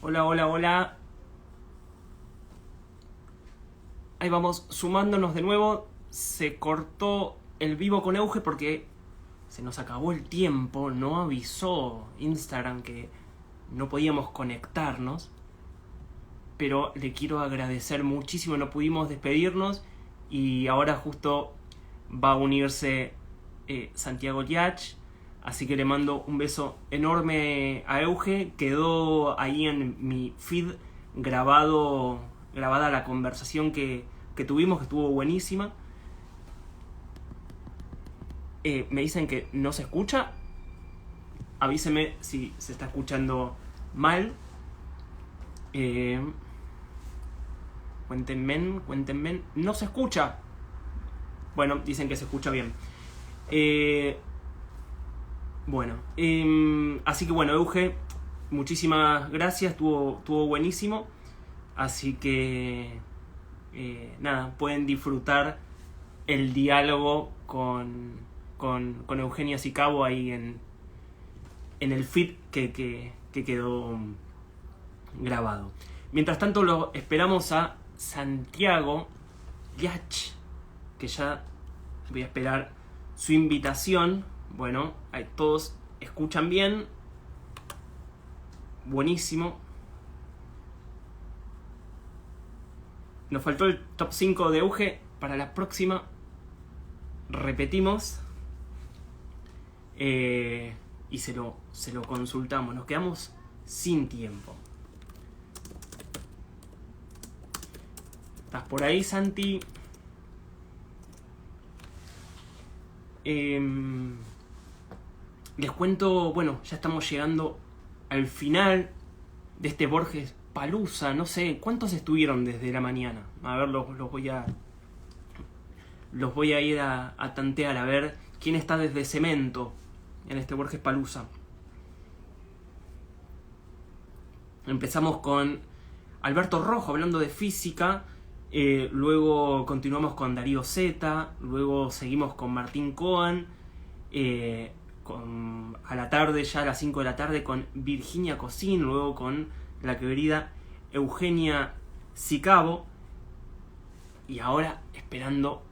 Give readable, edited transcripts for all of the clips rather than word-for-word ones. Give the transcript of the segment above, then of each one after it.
Hola, hola, hola. Ahí vamos sumándonos de nuevo. Se cortó el vivo con Euge porque se nos acabó el tiempo. No avisó Instagram que no podíamos conectarnos. Pero le quiero agradecer muchísimo. No pudimos despedirnos. Y ahora justo va a unirse Santiago Liach. Así que le mando un beso enorme a Euge. Quedó ahí en mi feed grabada la conversación que tuvimos, que estuvo buenísima. Me dicen que no se escucha. Avíseme si se está escuchando mal. Eh, cuéntenme. No se escucha. Bueno, dicen que se escucha bien. Eh, así que bueno, Euge, muchísimas gracias, estuvo buenísimo. Así que, nada, pueden disfrutar el diálogo con Eugenia Sicabo ahí en el feed que quedó grabado. Mientras tanto, lo esperamos a Santiago Liach, que ya voy a esperar su invitación. Bueno, ahí todos escuchan bien. Buenísimo. Nos faltó el top 5 de Euge. Para la próxima repetimos. Y se lo consultamos. Nos quedamos sin tiempo. ¿Estás por ahí, Santi? Les cuento, bueno, ya estamos llegando al final de este Borges Palusa. No sé, ¿cuántos estuvieron desde la mañana? A ver, los voy a ir a tantear, a ver quién está desde Cemento en este Borges Palusa. Empezamos con Alberto Rojo hablando de física. Luego continuamos con Darío Zeta. Luego seguimos con Martín Cohen. A la tarde, ya a las 5 de la tarde, con Virginia Cosín. Luego con la querida Eugenia Sicabo. Y ahora esperando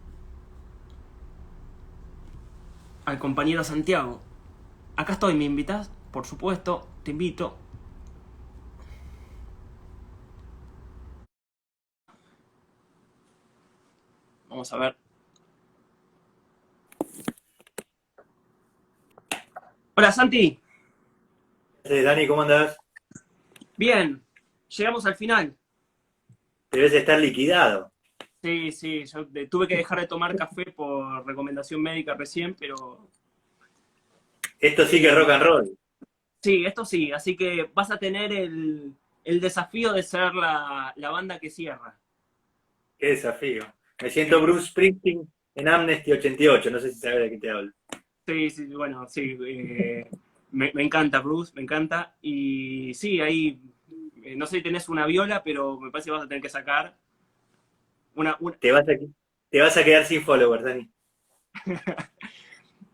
al compañero Santiago. Acá estoy, ¿me invitas? Por supuesto, te invito. Vamos a ver. Hola, Santi. Dani, ¿cómo andás? Bien, llegamos al final. Debes estar liquidado. Sí, yo tuve que dejar de tomar café por recomendación médica recién, pero Esto sí que es rock and roll. sí, esto sí, así que vas a tener el desafío de ser la banda que cierra. Qué desafío. Me siento Sí, Bruce Springsteen en Amnesty 88. No sé si sabes de qué te hablo. sí, bueno, sí, me encanta Bruce, me encanta. Y sí, ahí, no sé si tenés una viola, pero me parece que vas a tener que sacar una. Te vas a, te vas a quedar sin followers, Dani.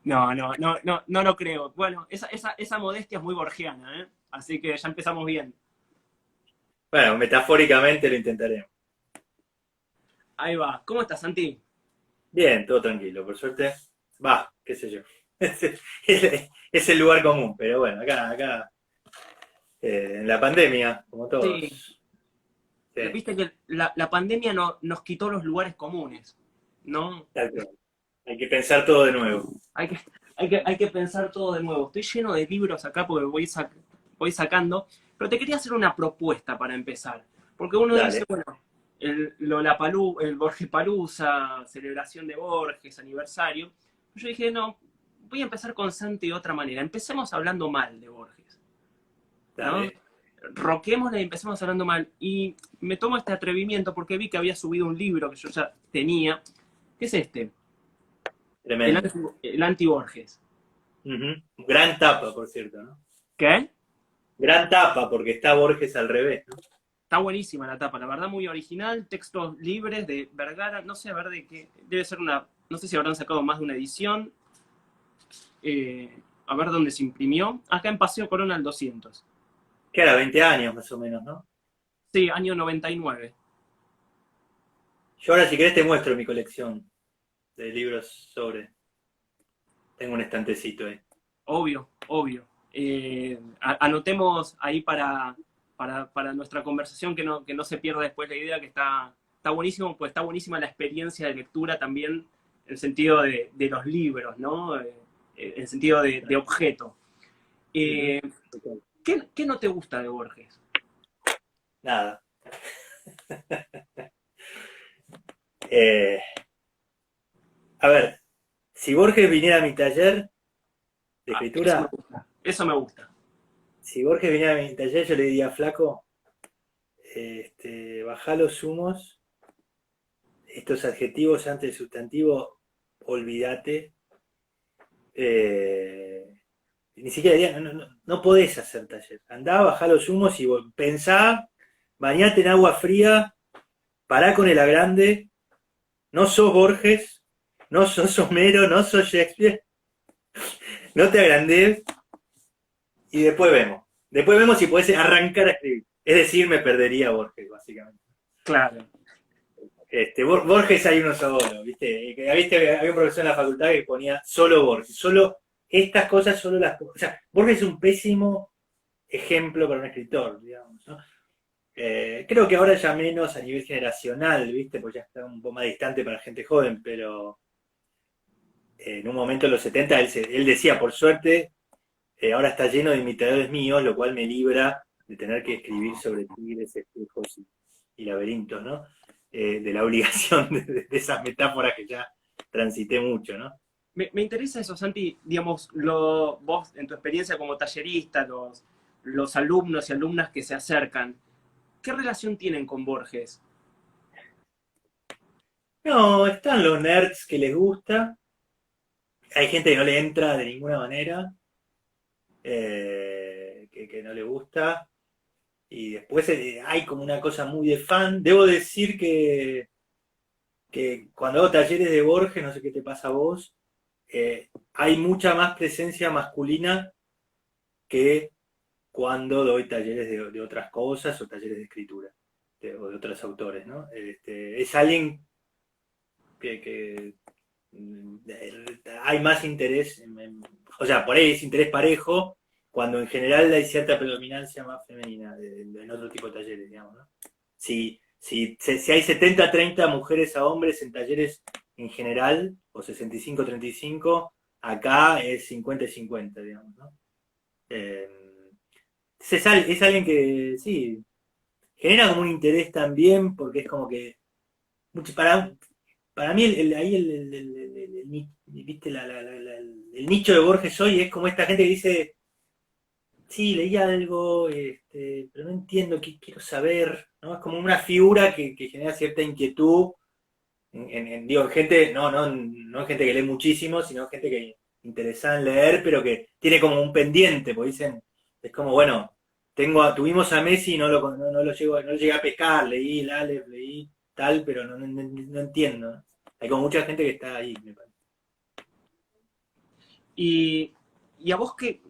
No lo creo. Bueno, esa modestia es muy borgiana, ¿eh? Así que ya empezamos bien. Bueno, metafóricamente lo intentaremos. Ahí va. ¿Cómo estás, Santi? Bien, todo tranquilo, por suerte. Va, qué sé yo. Es el lugar común, pero bueno, acá, en la pandemia, como Sí, todos. Sí, viste que la pandemia nos quitó los lugares comunes, ¿no? tal cual. Hay que pensar todo de nuevo. Hay que, hay que pensar todo de nuevo. Estoy lleno de libros acá porque voy sacando, pero te quería hacer una propuesta para empezar. Porque uno dice, Dale. bueno, el Borges Palusa, celebración de Borges, aniversario. Yo dije, no, voy a empezar con Santi de otra manera. Empecemos hablando mal de Borges, ¿no? Dale. Roquémosla y empecemos hablando mal. Y me tomo este atrevimiento porque vi que había subido un libro que yo ya tenía, que es este, Tremendo. el anti-Borges. Ujú. Gran tapa, por cierto, ¿no? ¿Qué? Gran tapa, porque está Borges al revés, ¿no? Está buenísima la tapa, la verdad muy original, textos libres de Vergara, no sé a ver de qué, debe ser una, no sé si habrán sacado más de una edición, a ver dónde se imprimió, acá en Paseo Corona al 200. que era 20 años más o menos, ¿no? Sí, año 99. Yo ahora si querés te muestro mi colección de libros sobre... Tengo un estantecito ahí. Obvio, obvio. Anotemos ahí para nuestra conversación que no se pierda después la idea, que está buenísimo, pues está buenísima la experiencia de lectura también, en el sentido de los libros, ¿no? En el sentido de objeto. Ujú. Eh, ¿Qué no te gusta de Borges? Nada. Eh, a ver, si Borges viniera a mi taller de Ah, eso me escritura, gusta. Eso me gusta. si Borges viniera a mi taller, yo le diría, flaco, bajá los humos, estos adjetivos antes del sustantivo, olvídate. Ni siquiera diría, no podés hacer taller. Andá, bajá los humos y pensá, bañate en agua fría, pará con el agrande, no sos Borges, no sos Homero, no sos Shakespeare, no te agrandés y después vemos. Después vemos si podés arrancar a escribir. Es decir, me perdería a Borges, básicamente. Claro. Borges hay uno solo, ¿viste? Había un profesor en la facultad que ponía solo Borges, solo estas cosas, solo las cosas. O sea, Borges es un pésimo ejemplo para un escritor, digamos, ¿no? Creo que ahora ya menos a nivel generacional, ¿viste? Pues ya está un poco más distante para gente joven, pero en un momento en los 70 él decía, por suerte, ahora está lleno de imitadores míos, lo cual me libra de tener que escribir sobre tigres, espejos y laberintos, ¿no? De la obligación de esas metáforas que ya transité mucho, ¿no? Me interesa eso, Santi, digamos, vos en tu experiencia como tallerista, los alumnos y alumnas que se acercan, ¿qué relación tienen con Borges? No, están los nerds que les gusta, hay gente que no le entra de ninguna manera, que no le gusta, y después hay como una cosa muy de fan. Debo decir que cuando hago talleres de Borges, no sé qué te pasa a vos, hay mucha más presencia masculina que cuando doy talleres de otras cosas o talleres de escritura o de otros autores, ¿no? Es alguien que hay más interés, o sea, por ahí es interés parejo, cuando en general hay cierta predominancia más femenina en otro tipo de talleres, digamos, ¿no? Si hay 70-30 mujeres a hombres en talleres en general, o 65-35, acá es 50-50, digamos, ¿no? Eh, es alguien que, sí, genera como un interés también, porque es como que, para mí ahí ¿viste? El nicho de Borges hoy es como esta gente que dice, sí, leí algo, pero no entiendo, qué quiero saber, ¿no? Es como una figura que genera cierta inquietud digo, gente, no gente que lee muchísimo, sino gente que interesada en leer, pero que tiene como un pendiente, porque dicen, es como, bueno, tuvimos a Messi y no lo llegué a pescar, leí el Aleph, leí tal, pero no entiendo, ¿no? Hay como mucha gente que está ahí, me parece. Y a vos qué,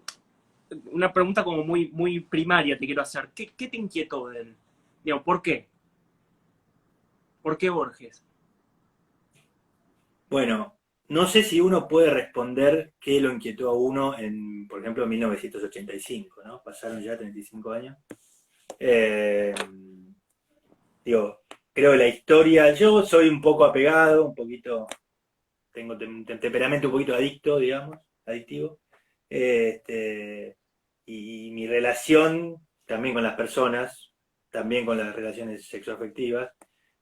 una pregunta como muy primaria te quiero hacer, ¿qué te inquietó de él? Digo, ¿por qué? ¿Por qué Borges? Bueno, no sé si uno puede responder qué lo inquietó a uno por ejemplo, en 1985, ¿no? Pasaron ya 35 años. Eh, Digo, creo que la historia, yo soy un poco apegado, un poquito, tengo un temperamento un poquito adicto, digamos, adictivo. Y mi relación también con las personas, también con las relaciones sexoafectivas,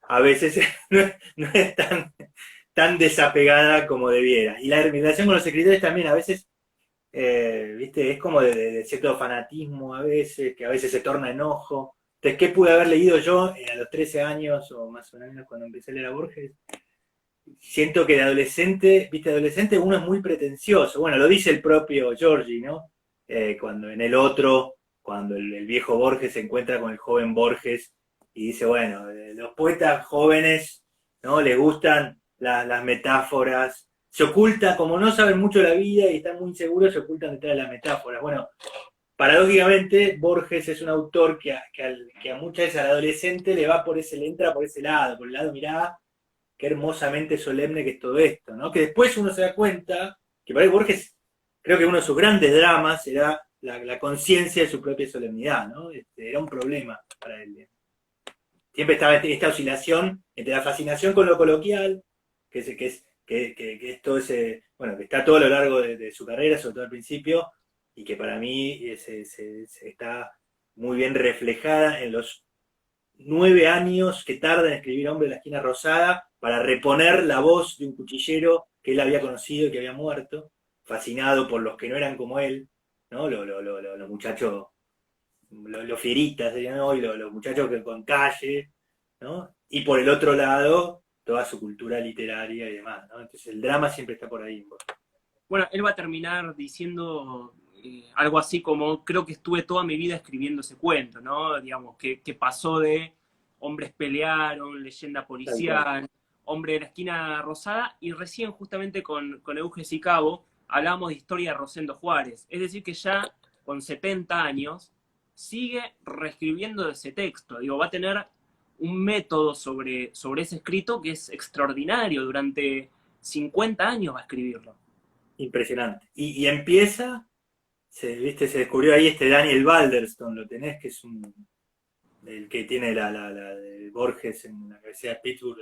a veces no es tan desapegada como debiera. Y mi relación con los escritores también a veces, viste, es como de cierto fanatismo a veces, que a veces se torna enojo. Entonces, ¿qué pude haber leído yo a los 13 años o más o menos cuando empecé a leer a Borges? Siento que de adolescente, viste, adolescente uno es muy pretencioso. Bueno, lo dice el propio Giorgi, ¿no? Cuando en el otro, cuando el viejo Borges se encuentra con el joven Borges y dice, bueno, los poetas jóvenes, ¿no? Les gustan las metáforas, se oculta, como no saben mucho de la vida y están muy inseguros, se ocultan detrás de las metáforas. Bueno, paradójicamente, Borges es un autor que a muchas veces al adolescente le entra por ese lado, por el lado, mirá, qué hermosamente solemne que es todo esto, ¿no? Que después uno se da cuenta que para Borges, creo que uno de sus grandes dramas era la conciencia de su propia solemnidad, ¿no? Era un problema para él. Siempre estaba esta oscilación entre la fascinación con lo coloquial, que es todo ese, bueno, que está todo a lo largo de su carrera, sobre todo al principio, y que para mí se está muy bien reflejada en los 9 años que tarda en escribir Hombre de la Esquina Rosada para reponer la voz de un cuchillero que él había conocido y que había muerto, fascinado por los que no eran como él, ¿no? Los muchachos, los fieritas, serían hoy, los muchachos que con calle, ¿no? Y por el otro lado, toda su cultura literaria y demás, ¿no? Entonces el drama siempre está por ahí. Bueno, él va a terminar diciendo algo así como, creo que estuve toda mi vida escribiendo ese cuento, ¿no? Digamos, que pasó de hombres pelearon, leyenda policial, hombre de la esquina rosada, y recién justamente con Euge Sicabo hablábamos de historia de Rosendo Juárez. Es decir, que ya con 70 años sigue reescribiendo ese texto. Digo, va a tener un método sobre ese escrito que es extraordinario. Durante 50 años va a escribirlo. Impresionante. Y empieza, ¿viste? Se descubrió ahí Daniel Balderston, lo tenés, que es el que tiene la de Borges en la Universidad de Pittsburgh,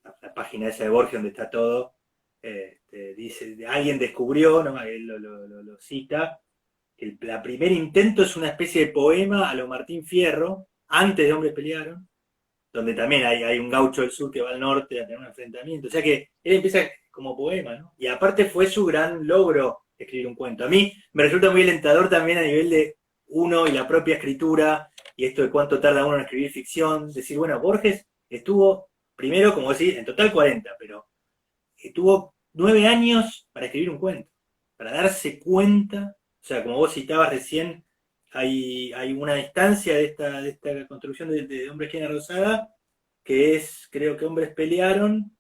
la página esa de Borges donde está todo. Dice, alguien descubrió, ¿no? Él lo cita, que el primer intento es una especie de poema a lo Martín Fierro, antes de Hombres Pelearon, donde también hay un gaucho del sur que va al norte a tener un enfrentamiento. O sea que él empieza como poema, ¿no? Y aparte fue su gran logro escribir un cuento. A mí me resulta muy alentador también a nivel de uno y la propia escritura, y esto de cuánto tarda uno en escribir ficción. Decir, bueno, Borges estuvo, primero, como decir, en total 40, pero estuvo 9 años para escribir un cuento, para darse cuenta, o sea, como vos citabas recién, hay una instancia de esta construcción de Hombres Esquina Rosada, que es, creo que Hombres Pelearon,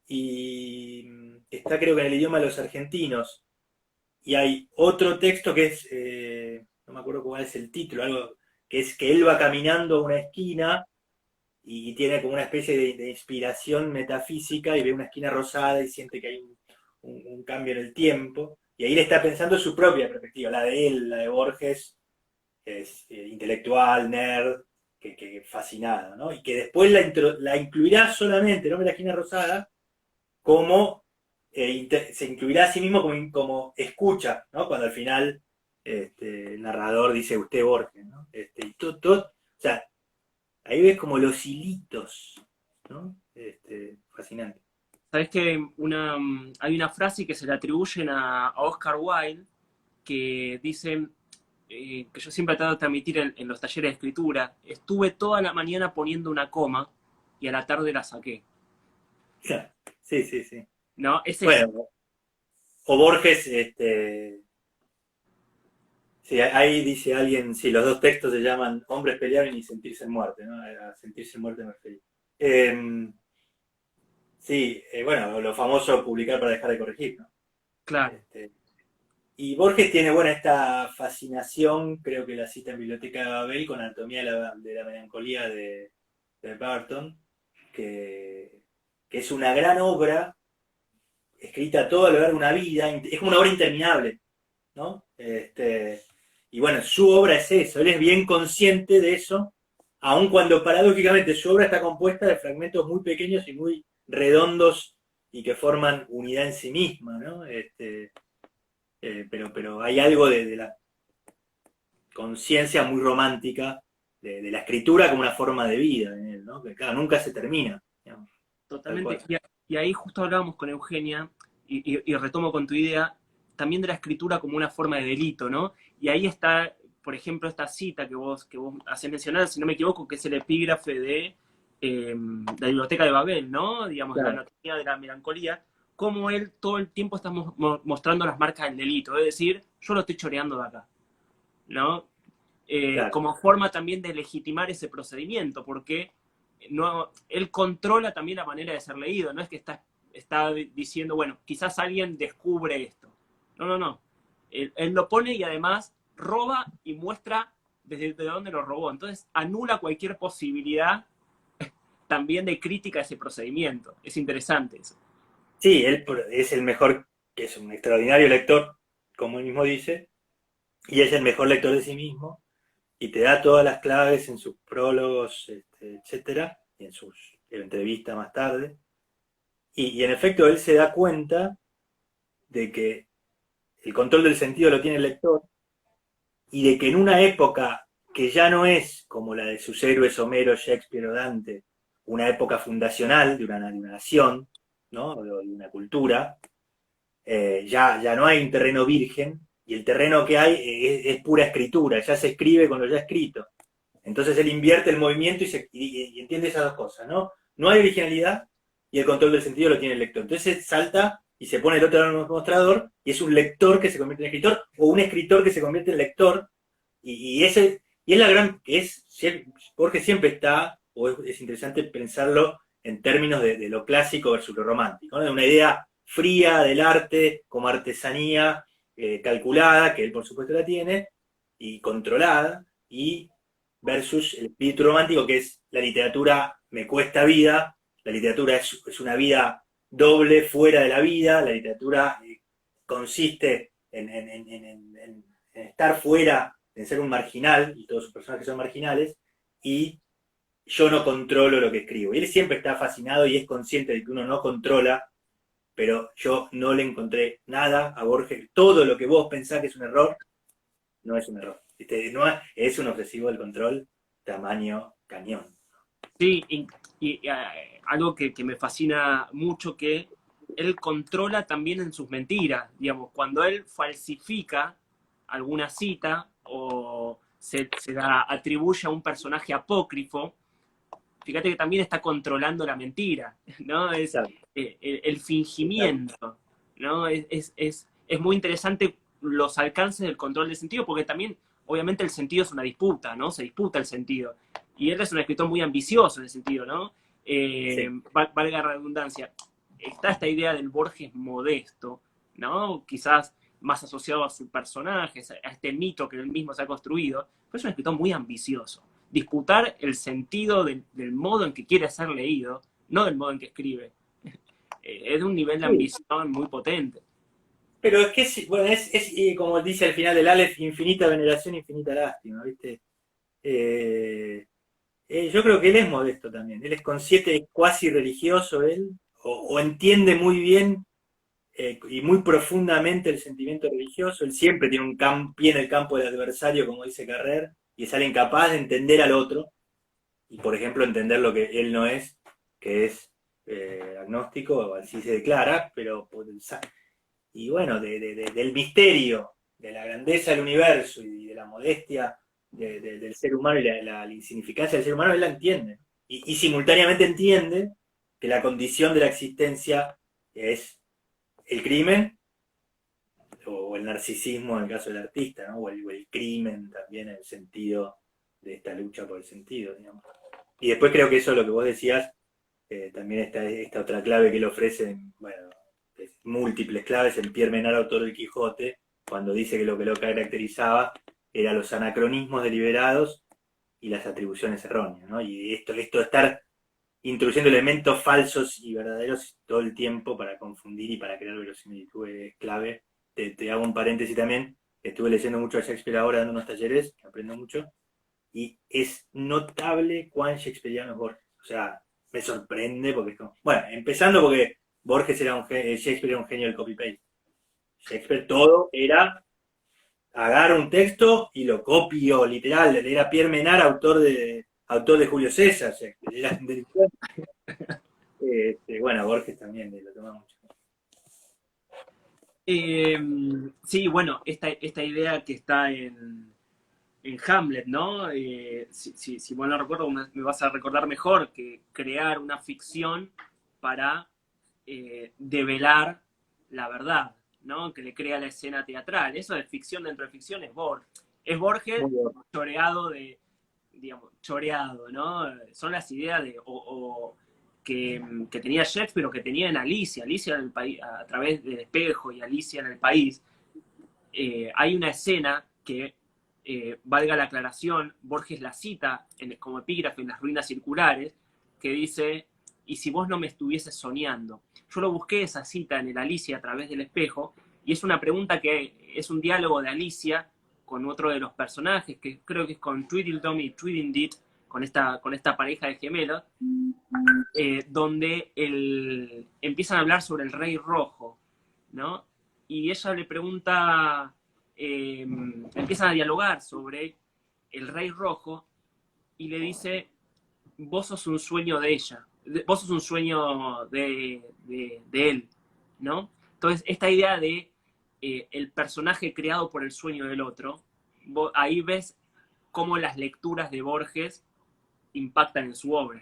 y está creo que en el idioma de los argentinos. Y hay otro texto que es, no me acuerdo cuál es el título, algo que es que él va caminando a una esquina y tiene como una especie de inspiración metafísica y ve una esquina rosada y siente que hay un cambio en el tiempo. Y ahí le está pensando su propia perspectiva, la de él, la de Borges, es intelectual, nerd, que fascinado, ¿no? Y que después la incluirá solamente, ¿no? La esquina rosada, como se incluirá a sí mismo como escucha, ¿no? Cuando al final el narrador dice usted Borges, ¿no? Y todo, o sea, ahí ves como los hilitos, ¿no? Fascinante. Sabés que hay una frase que se le atribuyen a Oscar Wilde que dice, que yo siempre trato de transmitir en los talleres de escritura: estuve toda la mañana poniendo una coma y a la tarde la saqué. Sí, sí, sí. ¿No? Ese es. Bueno, o Borges, sí, ahí dice alguien, sí, los dos textos se llaman Hombres Pelearon y Sentirse en Muerte, ¿no? A Sentirse en Muerte me referí. Sí, bueno, lo famoso publicar para dejar de corregir, ¿no? Claro. Este, y Borges tiene, bueno, esta fascinación, creo que la cita en Biblioteca de Babel, con Anatomía de la Melancolía de Barton, que es una gran obra, escrita todo a lo largo de una vida, es como una obra interminable, ¿no? Y bueno, su obra es eso, él es bien consciente de eso, aun cuando paradójicamente su obra está compuesta de fragmentos muy pequeños y muy redondos y que forman unidad en sí misma, ¿no? Pero hay algo de la conciencia muy romántica de la escritura como una forma de vida en él, ¿no? Que claro, nunca se termina. Digamos, Totalmente. Y ahí justo hablábamos con Eugenia, y retomo con tu idea, también de la escritura como una forma de delito, ¿no? Y ahí está, por ejemplo, esta cita que vos hacés mencionar, si no me equivoco, que es el epígrafe de la Biblioteca de Babel, ¿no? Digamos, claro. La anatomía de la melancolía, como él todo el tiempo está mostrando las marcas del delito, es decir, yo lo estoy choreando de acá, ¿no? Claro. Como forma también de legitimar ese procedimiento, porque no, él controla también la manera de ser leído, no es que está diciendo, bueno, quizás alguien descubre esto. No. Él lo pone y además roba y muestra desde dónde lo robó. Entonces anula cualquier posibilidad también de crítica a ese procedimiento. Es interesante eso. Sí, él es el mejor, que es un extraordinario lector, como él mismo dice, y es el mejor lector de sí mismo, y te da todas las claves en sus prólogos, etcétera, y en sus entrevistas más tarde. Y en efecto, él se da cuenta de que el control del sentido lo tiene el lector, y de que en una época que ya no es como la de sus héroes Homero, Shakespeare o Dante, una época fundacional de una nación, ¿no? De una cultura, ya no hay un terreno virgen, y el terreno que hay es pura escritura, ya se escribe con lo ya escrito. Entonces él invierte el movimiento y entiende esas dos cosas, ¿no? No hay originalidad y el control del sentido lo tiene el lector. Entonces salta y se pone el otro lado del mostrador y es un lector que se convierte en escritor o un escritor que se convierte en lector. Y es la gran, Borges siempre está, o es interesante pensarlo en términos de lo clásico versus lo romántico, ¿no? De una idea fría del arte como artesanía calculada, que él por supuesto la tiene, y controlada, y versus el espíritu romántico, que es la literatura me cuesta vida, la literatura es una vida doble fuera de la vida, la literatura consiste en estar fuera, en ser un marginal, y todos sus personajes son marginales, y yo no controlo lo que escribo. Y él siempre está fascinado y es consciente de que uno no controla, pero yo no le encontré nada a Borges. Todo lo que vos pensás que es un error, no es un error. ¿Viste? No es un obsesivo del control tamaño cañón. Sí, algo que me fascina mucho, que él controla también en sus mentiras. Digamos, cuando él falsifica alguna cita o se la atribuye a un personaje apócrifo, fíjate que también está controlando la mentira, ¿no? Es Claro, el fingimiento, ¿no? Es muy interesante los alcances del control del sentido, porque también, obviamente, el sentido es una disputa, ¿no? Se disputa el sentido. Y él es un escritor muy ambicioso en ese sentido, ¿no? sí. Valga la redundancia. Está esta idea del Borges modesto, ¿no? Quizás más asociado a su personaje, a este mito que él mismo se ha construido, pero es un escritor muy ambicioso. Disputar el sentido del modo en que quiere ser leído, no del modo en que escribe. Es de un nivel de Sí. ambición muy potente. Pero es que bueno, como dice al final del Aleph, infinita veneración, infinita lástima, ¿viste? Eh, yo creo que él es modesto también. Él es consciente, cuasi religioso, él, o entiende muy bien y muy profundamente el sentimiento religioso. Él siempre tiene un pie en el campo del adversario, como dice Carrer, y es alguien capaz de entender al otro, y por ejemplo entender lo que él no es, que es agnóstico, o así se declara, pero y bueno, del misterio, de la grandeza del universo y de la modestia del ser humano y la insignificancia del ser humano, él la entiende. Y simultáneamente entiende que la condición de la existencia es el crimen o el narcisismo en el caso del artista, ¿no? O el crimen también en el sentido de esta lucha por el sentido, digamos. Y después creo que eso es lo que vos decías, también esta otra clave que él ofrece, bueno, múltiples claves en Pierre Menard, autor del Quijote, cuando dice que lo caracterizaba era los anacronismos deliberados y las atribuciones erróneas, ¿no? Y esto de estar introduciendo elementos falsos y verdaderos todo el tiempo para confundir y para crear verosimilitud es clave. Te hago un paréntesis también, estuve leyendo mucho a Shakespeare ahora, dando unos talleres, que aprendo mucho, y es notable cuán shakespeariano es Borges. O sea, me sorprende porque es como... Bueno, empezando porque Borges era Shakespeare era un genio del copy-paste. Shakespeare todo era agarra un texto y lo copio, literal. Era Pierre Menard, autor de Julio César. Era, bueno, Borges también lo toma mucho. Eh, sí, bueno, esta idea que está en Hamlet, ¿no? Si mal no recuerdo, me vas a recordar mejor que crear una ficción para develar la verdad, ¿no? Que le crea la escena teatral. Eso de ficción dentro de ficción es Borges. Es Borges Muy bueno. choreado digamos, choreado, ¿no? Son las ideas que tenía Shakespeare o que tenía en Alicia en el país, a través del espejo y Alicia en el país. Hay una escena que valga la aclaración, Borges la cita como epígrafe en Las ruinas circulares, que dice, y si vos no me estuvieses soñando. Yo lo busqué esa cita en el Alicia a través del espejo, y es una pregunta que es un diálogo de Alicia con otro de los personajes, que creo que es con Tweedledum y Tweedledee, con esta pareja de gemelos, donde empiezan a hablar sobre el Rey Rojo, ¿no? Y ella le pregunta, empiezan a dialogar sobre el Rey Rojo y le dice, vos sos un sueño de ella, vos sos un sueño de él, ¿no? Entonces, esta idea de el personaje creado por el sueño del otro, ahí ves cómo las lecturas de Borges impactan en su obra.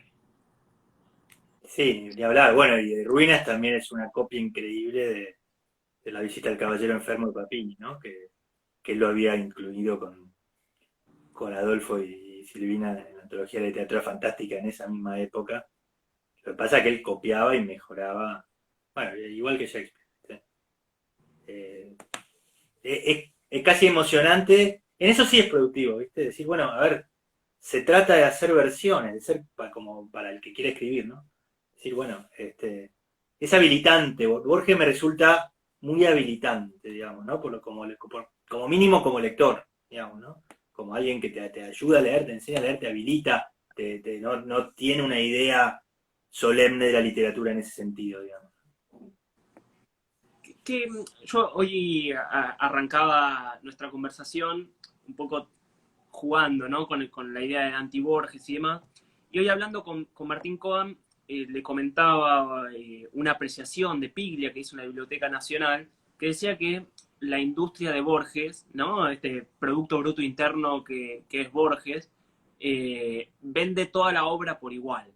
Sí, ni hablar. Bueno, y de Ruinas también es una copia increíble de La visita al caballero enfermo de Papini, ¿no? Que él lo había incluido con Adolfo y Silvina en la antología de teatro fantástica en esa misma época. Lo que pasa es que él copiaba y mejoraba, bueno, igual que Shakespeare. ¿Sí? Eh, es casi emocionante, en eso sí es productivo, ¿viste? Decir, bueno, a ver, se trata de hacer versiones, de ser como para el que quiere escribir, ¿no? Decir, bueno, es habilitante, Borges me resulta muy habilitante, digamos, ¿no? Como mínimo como lector, digamos, ¿no? Como alguien que te ayuda a leer, te enseña a leer, te habilita, no tiene una idea solemne de la literatura en ese sentido, digamos. Que yo hoy arrancaba nuestra conversación un poco jugando, ¿no? Con la idea de anti-Borges y demás. Y hoy hablando con Martín Coan, le comentaba una apreciación de Piglia que hizo en la Biblioteca Nacional, que decía que la industria de Borges, ¿no? Este Producto Bruto Interno que es Borges, vende toda la obra por igual.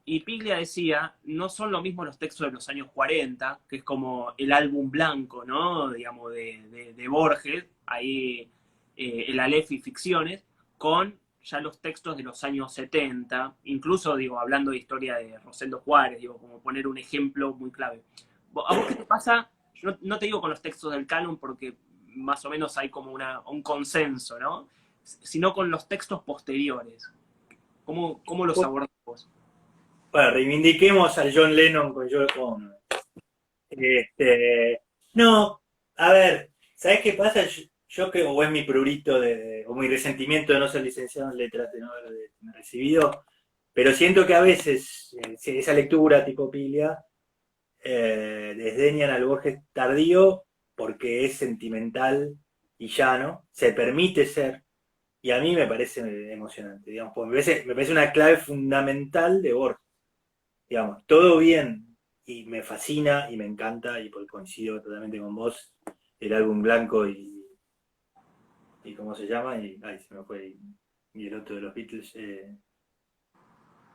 Y Piglia decía, no son lo mismo los textos de los años 40, que es como el álbum blanco, ¿no? Digamos, de Borges, ahí el Aleph y ficciones, con ya los textos de los años 70, incluso, digo, hablando de historia de Rosendo Juárez, digo, como poner un ejemplo muy clave. ¿A vos qué te pasa? Yo no te digo con los textos del canon, porque más o menos hay como un consenso, ¿no? Sino con los textos posteriores. ¿Cómo los abordas vos? Bueno, reivindiquemos al John Lennon con Yoko Ono. No, a ver, ¿sabes qué pasa? Yo creo, o es mi prurito o mi resentimiento de no ser licenciado en letras, de no haber recibido, pero siento que a veces esa lectura tipo Pilia desdeñan al Borges tardío porque es sentimental y llano, se permite ser, y a mí me parece emocionante, digamos, porque me parece una clave fundamental de Borges, digamos, todo bien, y me fascina y me encanta, y porque coincido totalmente con vos, el álbum blanco y ¿cómo se llama? Ay, se me fue, y el otro de los Beatles,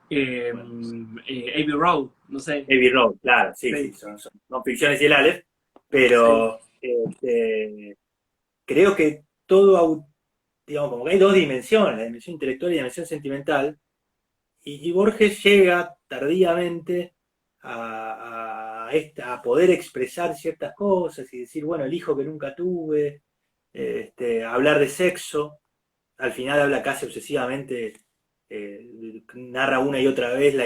bueno, Abbey Road, no sé. Abbey Road, claro, sí, sí, Sí, son ficciones y el Aleph, sí. pero creo que todo, digamos, como que hay dos dimensiones, la dimensión intelectual y la dimensión sentimental, y Borges llega tardíamente a poder expresar ciertas cosas y decir, bueno, el hijo que nunca tuve, hablar de sexo, al final habla casi obsesivamente, narra una y otra vez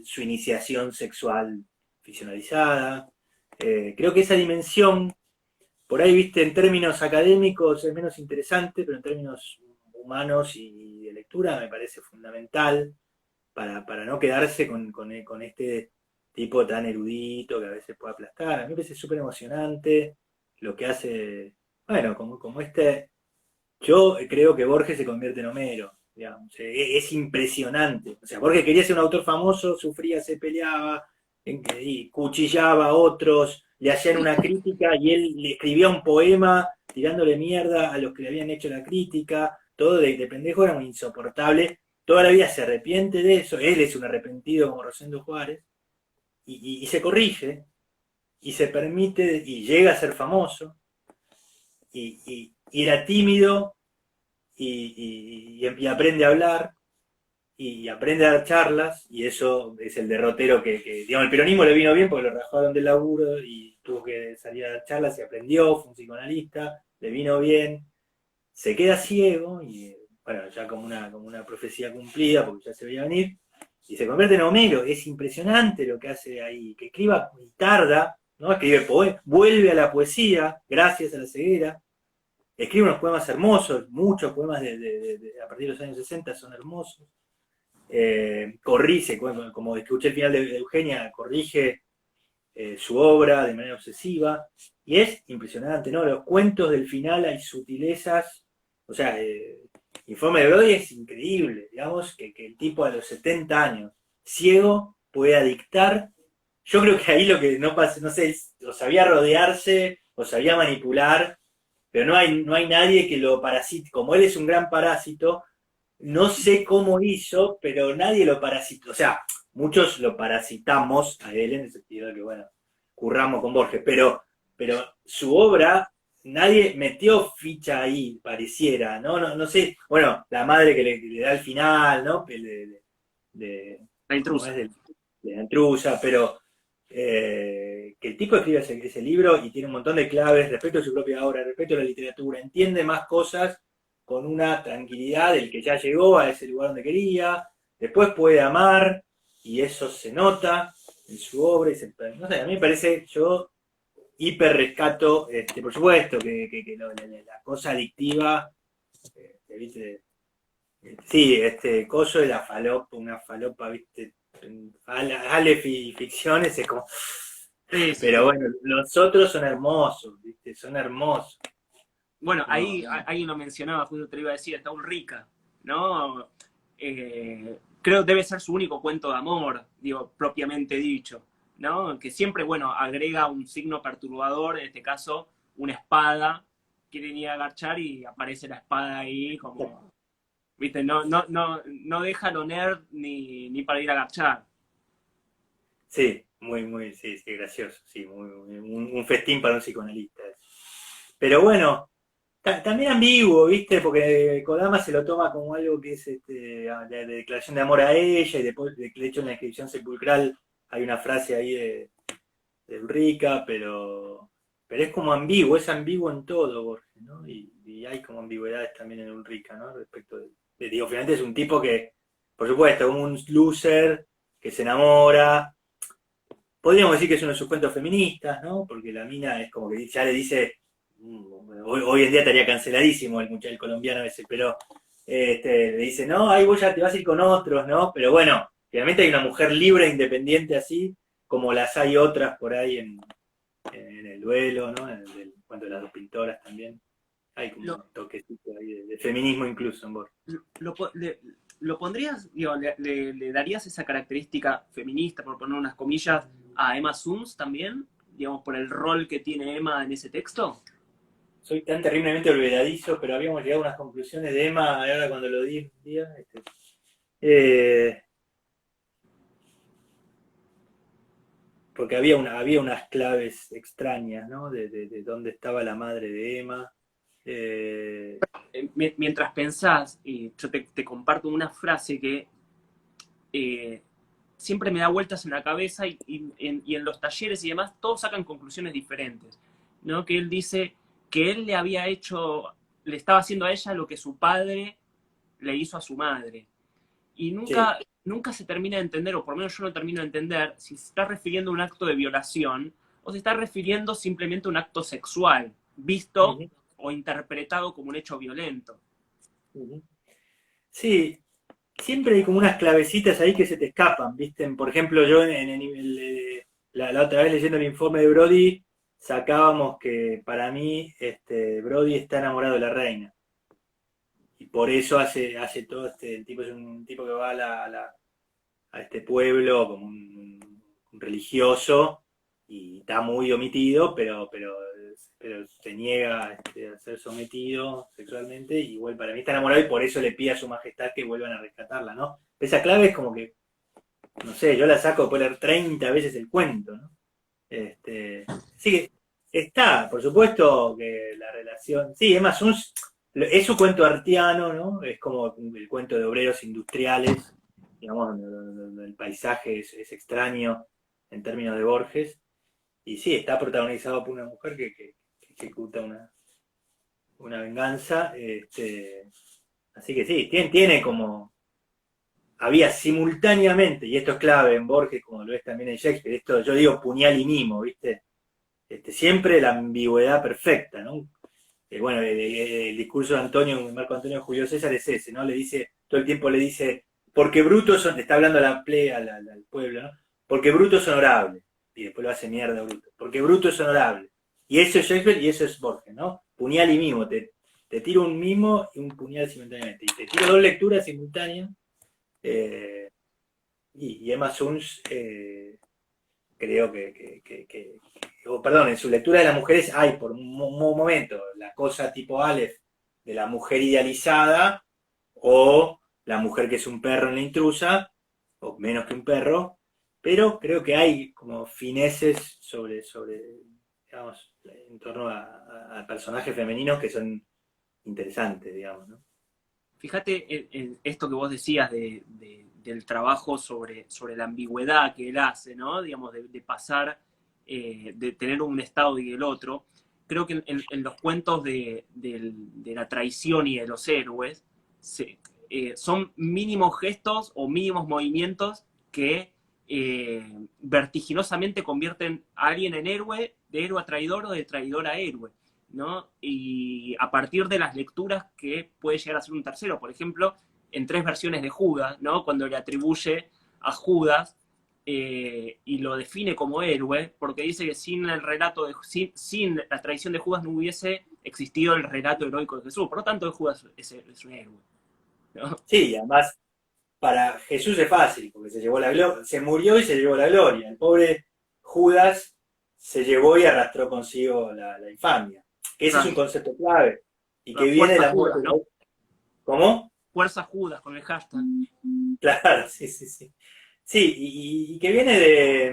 su iniciación sexual ficcionalizada. Creo que esa dimensión, por ahí, viste, en términos académicos es menos interesante, pero en términos humanos y de lectura me parece fundamental para no quedarse con este tipo tan erudito que a veces puede aplastar. A mí me parece súper emocionante lo que hace, bueno, como yo creo que Borges se convierte en Homero, digamos, es impresionante. O sea, Borges quería ser un autor famoso, sufría, se peleaba, y cuchillaba a otros, le hacían una crítica y él le escribía un poema tirándole mierda a los que le habían hecho la crítica, todo de pendejo era muy insoportable. Toda la vida se arrepiente de eso, él es un arrepentido como Rosendo Juárez, y se corrige, y se permite, y llega a ser famoso, y era tímido, y aprende a hablar, y aprende a dar charlas, y eso es el derrotero digamos, el peronismo le vino bien porque lo rajaron del laburo y tuvo que salir a dar charlas y aprendió, fue un psicoanalista, le vino bien, se queda ciego, y bueno, ya como una profecía cumplida, porque ya se veía venir, y se convierte en Homero. Es impresionante lo que hace ahí, que escriba y tarda, ¿no? Escribe vuelve a la poesía, gracias a la ceguera, escribe unos poemas hermosos, muchos poemas a partir de los años 60 son hermosos. Corrige, como escuché el final de Eugenia, corrige su obra de manera obsesiva, y es impresionante, ¿no? Los cuentos del final hay sutilezas, o sea, Informe de Brody es increíble, digamos, que el tipo a los 70 años, ciego, pueda dictar. Yo creo que ahí lo que no pasa, no sé, o sabía rodearse, o sabía manipular, pero no hay nadie que lo parasite. Como él es un gran parásito, no sé cómo hizo, pero nadie lo parasitó. O sea, muchos lo parasitamos a él en el sentido de que, bueno, curramos con Borges, pero su obra, nadie metió ficha ahí, pareciera, ¿no? No, no sé, bueno, la madre que le da el final, ¿no? La ¿Cómo es? intrusa. De la intrusa, pero que el tipo escribe ese libro y tiene un montón de claves respecto a su propia obra, respecto a la literatura, entiende más cosas con una tranquilidad del que ya llegó a ese lugar donde quería, después puede amar, y eso se nota en su obra, no sé, a mí me parece, yo hiper rescato, por supuesto, la cosa adictiva, ¿viste? Sí, coso de la falopa, una falopa, ¿viste? Aleph y ficciones es como... Sí, sí, Pero sí. bueno, los otros son hermosos, ¿viste? Son hermosos. Bueno, No, ahí alguien lo mencionaba, justo te lo iba a decir, está Ulrica, ¿no? Creo que debe ser su único cuento de amor, digo, propiamente dicho, ¿no? Que siempre, bueno, agrega un signo perturbador, en este caso, una espada, quieren ir a agachar y aparece la espada ahí como, viste, no deja lo nerd ni para ir a agachar. sí, sí, sí, gracioso, sí, un festín para un psicoanalista. Pero bueno, también ambiguo, ¿viste? Porque Kodama se lo toma como algo que es de declaración de amor a ella, y después, de hecho, en la inscripción sepulcral hay una frase ahí de Ulrica, pero es como ambiguo, es ambiguo en todo, Borges, ¿no? Y hay como ambigüedades también en Ulrica, ¿no? Respecto digo, finalmente es un tipo que, por supuesto, como un loser que se enamora. Podríamos decir que es uno de sus cuentos feministas, ¿no? Porque la mina es como que ya le dice, hoy en día estaría canceladísimo el colombiano ese, pero le dice, no, ahí vos ya te vas a ir con otros, ¿no? Pero bueno, finalmente hay una mujer libre e independiente así, como las hay otras por ahí en el duelo, ¿no? En el cuento de las dos pintoras también. Hay como Lo, un toquecito ahí de feminismo incluso en Borges. lo, lo pondrías, digo, le darías esa característica feminista, por poner unas comillas, a Emma Suns también, digamos, por el rol que tiene Emma en ese texto? Soy tan terriblemente olvidadizo, pero habíamos llegado a unas conclusiones de Emma, ahora cuando lo di un día. Eh, Porque había unas claves extrañas, ¿no? De dónde estaba la madre de Emma. Eh, Mientras pensás, y yo te comparto una frase que eh, siempre me da vueltas en la cabeza y en los talleres y demás, todos sacan conclusiones diferentes, ¿no? Que él dice que él le había hecho, le estaba haciendo a ella lo que su padre le hizo a su madre. Y sí, nunca se termina de entender, o por lo menos yo no termino de entender, si se está refiriendo a un acto de violación o se está refiriendo simplemente a un acto sexual, visto uh-huh, o interpretado como un hecho violento. uh-huh. Sí, siempre hay como unas clavecitas ahí que se te escapan, ¿viste? Por ejemplo, yo la otra vez leyendo el informe de Brody, sacábamos que para mí Brody está enamorado de la reina. Y por eso hace todo el tipo es un tipo que va a este pueblo como un religioso y está muy omitido, pero se niega a ser sometido sexualmente, y igual para mí está enamorado y por eso le pide a su majestad que vuelvan a rescatarla, ¿no? Esa clave es como que, no sé, yo la saco después de leer 30 veces el cuento, ¿no? Sí que está, por supuesto que la relación, sí, es más, es su cuento artiano, ¿no? Es como el cuento de obreros industriales, digamos, donde el paisaje es extraño en términos de Borges, y sí, está protagonizado por una mujer que ejecuta una venganza. Así que sí, tiene como... Había simultáneamente, y esto es clave en Borges, como lo es también en Shakespeare, esto yo digo puñal y mimo, ¿viste? Siempre la ambigüedad perfecta, ¿no? Bueno, el discurso de Antonio, Marco Antonio Julio César es ese, ¿no? Le dice, todo el tiempo le dice, porque brutos son, está hablando a la plebe, al pueblo, ¿no? Porque Bruto es honorable. Y después lo hace mierda Bruto. Porque Bruto es honorable. Y eso es Shakespeare y eso es Borges, ¿no? Puñal y mimo. Te tiro un mimo y un puñal simultáneamente. Y te tiro dos lecturas simultáneas. eh, y Emma Suns, creo perdón, en su lectura de las mujeres hay por un momento la cosa tipo Aleph de la mujer idealizada o la mujer que es un perro en la intrusa, o menos que un perro, pero creo que hay como fineses sobre digamos, en torno a personajes femeninos que son interesantes, digamos, ¿no? Fíjate en esto que vos decías del trabajo sobre la ambigüedad que él hace, ¿no? Digamos, de pasar, de tener un estado y el otro. Creo que en los cuentos de la traición y de los héroes son mínimos gestos o mínimos movimientos que vertiginosamente convierten a alguien en héroe, de héroe a traidor o de traidor a héroe. ¿No? Y a partir de las lecturas que puede llegar a ser un tercero, por ejemplo, en tres versiones de Judas, ¿no? Cuando le atribuye a Judas y lo define como héroe, porque dice que sin el relato sin la traición de Judas no hubiese existido el relato heroico de Jesús. Por lo tanto, Judas es un héroe, ¿no? Sí, y además para Jesús es fácil, porque se llevó la gloria, se murió y se llevó la gloria. El pobre Judas se llevó y arrastró consigo la infamia. Ese es un concepto clave. Y que viene de Fuerza la Judas, muerte. ¿no? ¿Cómo? Fuerza Judas con el hashtag. Claro, sí, sí, sí. Sí, y que viene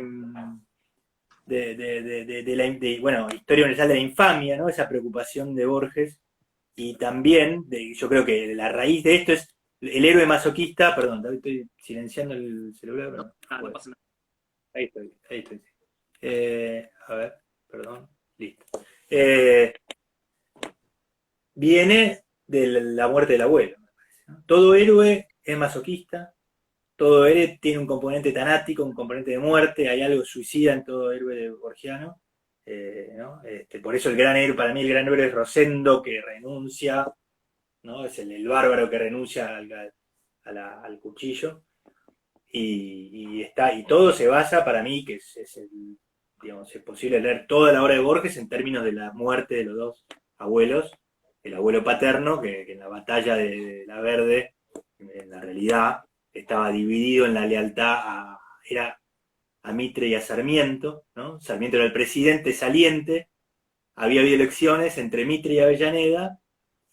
bueno, Historia Universal de la Infamia, ¿no? Esa preocupación de Borges. Y también, yo creo que la raíz de esto es el héroe masoquista, perdón, estoy silenciando el celular, No, pero no bueno, pasa nada. ahí estoy, ahí estoy. A ver, perdón, listo. Eh, Viene de la muerte del abuelo, me parece, ¿no? Todo héroe es masoquista, todo héroe tiene un componente tanático, un componente de muerte, hay algo suicida en todo héroe de borgiano. ¿No? Por eso el gran héroe, para mí el gran héroe es Rosendo, que renuncia, ¿no? Es el bárbaro que renuncia al cuchillo. Y todo se basa para mí, que digamos, es posible leer toda la obra de Borges en términos de la muerte de los dos abuelos. El abuelo paterno, que en la batalla de La Verde, en la realidad, estaba dividido en la lealtad era a Mitre y a Sarmiento, ¿no? Sarmiento era el presidente saliente, había habido elecciones entre Mitre y Avellaneda,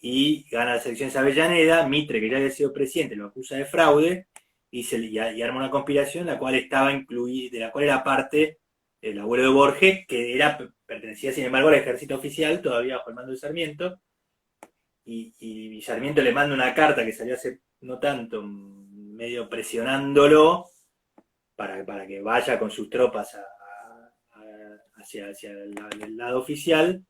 y gana las elecciones Avellaneda, Mitre, que ya había sido presidente, lo acusa de fraude, y arma una conspiración, la cual estaba incluida, de la cual era parte el abuelo de Borges, que pertenecía sin embargo al ejército oficial, todavía bajo el mando de Sarmiento, y Sarmiento le manda una carta que salió hace no tanto, medio presionándolo, para que vaya con sus tropas hacia el lado oficial,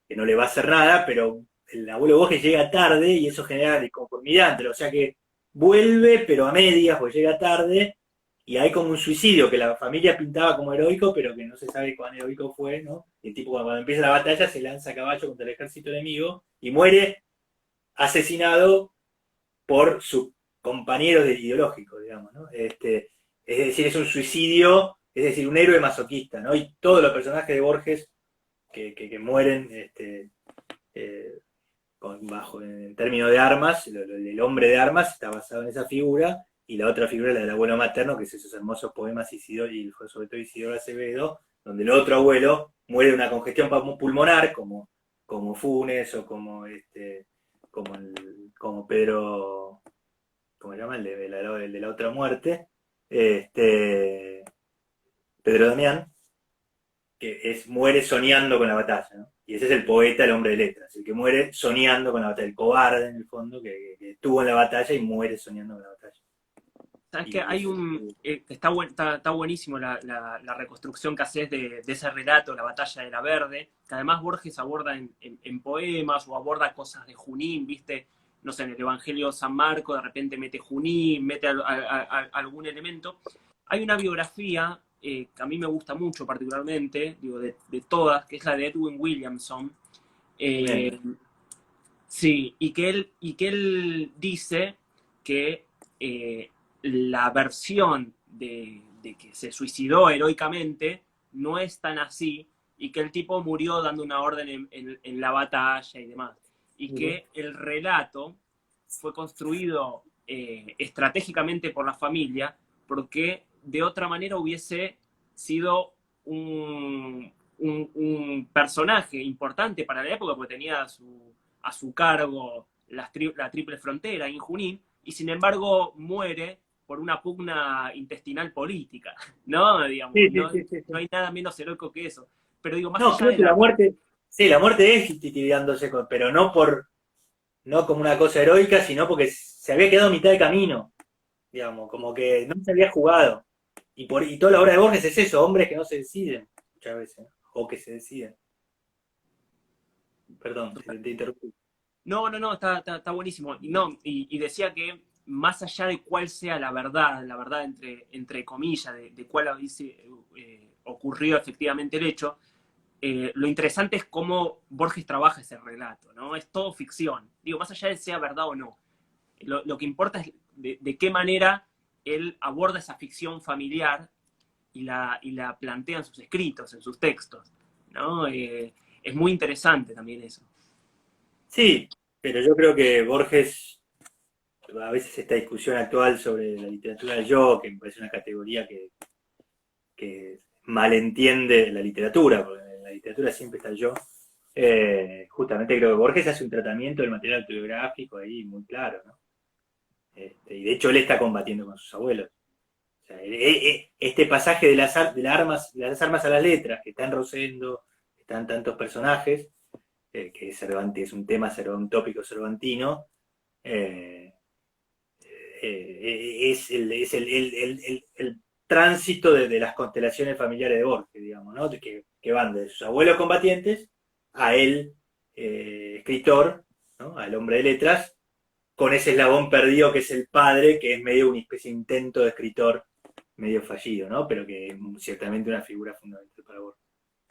que no le va a hacer nada, pero el abuelo Borges llega tarde y eso genera disconformidad entre, o sea que vuelve, pero a medias, pues llega tarde, y hay como un suicidio que la familia pintaba como heroico, pero que no se sabe cuán heroico fue, ¿no? Y el tipo cuando empieza la batalla se lanza a caballo contra el ejército enemigo y muere asesinado por sus compañeros ideológicos, digamos, ¿no? Es decir, es un suicidio, es decir, un héroe masoquista, ¿no? Y todos los personajes de Borges que mueren eh, en términos de armas, el hombre de armas está basado en esa figura, y la otra figura es la del abuelo materno, que es esos hermosos poemas Isidoro, y sobre todo Isidoro Acevedo, donde el otro abuelo muere de una congestión pulmonar, como Funes o como Pedro, ¿cómo se llama? El de la otra muerte, Pedro Damián, que muere soñando con la batalla, ¿no? Y ese es el poeta, el hombre de letras, el que muere soñando con la batalla, el cobarde en el fondo, que estuvo en la batalla y muere soñando con la batalla. Sabes que Y hay eso, que está buenísimo la reconstrucción que haces de ese relato, la batalla de la Verde, que además Borges aborda en poemas o aborda cosas de Junín, ¿viste? No sé, en el Evangelio de San Marco de repente mete Junín, mete algún elemento. Hay una biografía que a mí me gusta mucho particularmente, digo, de todas, que es la de Edwin Williamson. tremendo. Eh, Sí, y que él dice que la versión de que se suicidó heroicamente no es tan así y que el tipo murió dando una orden en la batalla y demás. Y Ujú. que el relato fue construido estratégicamente por la familia porque de otra manera hubiese sido un personaje importante para la época porque tenía a su cargo la triple frontera en Junín, y sin embargo muere por una pugna intestinal política, ¿no? Digamos, Sí, sí, no, sí, sí, no sí. hay nada menos heroico que eso. Pero digo, más No, allá creo de que la la... muerte, sí, la muerte es titirándose, pero no no como una cosa heroica, sino porque se había quedado a mitad de camino, digamos, como que no se había jugado. Y toda la obra de Borges es eso, hombres que no se deciden, muchas veces, ¿no? O que se deciden. Perdón, si te interrumpí. No, está buenísimo. Y, no, y decía que más allá de cuál sea la verdad entre comillas, de cuál ocurrió efectivamente el hecho, lo interesante es cómo Borges trabaja ese relato, ¿no? Es todo ficción. Digo, más allá de sea verdad o no. Lo que importa es de qué manera él aborda esa ficción familiar y la plantea en sus escritos, en sus textos, ¿no? Es muy interesante también eso. Sí, pero yo creo que Borges, a veces esta discusión actual sobre la literatura del yo, que me parece una categoría que malentiende la literatura, porque en la literatura siempre está el yo. Justamente creo que Borges hace un tratamiento del material autobiográfico ahí muy claro, ¿no? Y de hecho él está combatiendo con sus abuelos. O sea, este pasaje de las armas a las letras, que está en Rosendo, están tantos personajes, que es Cervantes, es un tema, un tópico cervantino, eh, es el tránsito de las constelaciones familiares de Borges, digamos, ¿no? Que van de sus abuelos combatientes a él, escritor, ¿no? Al hombre de letras, con ese eslabón perdido que es el padre, que es medio una especie de intento de escritor medio fallido, ¿no? Pero que es ciertamente una figura fundamental para Borges.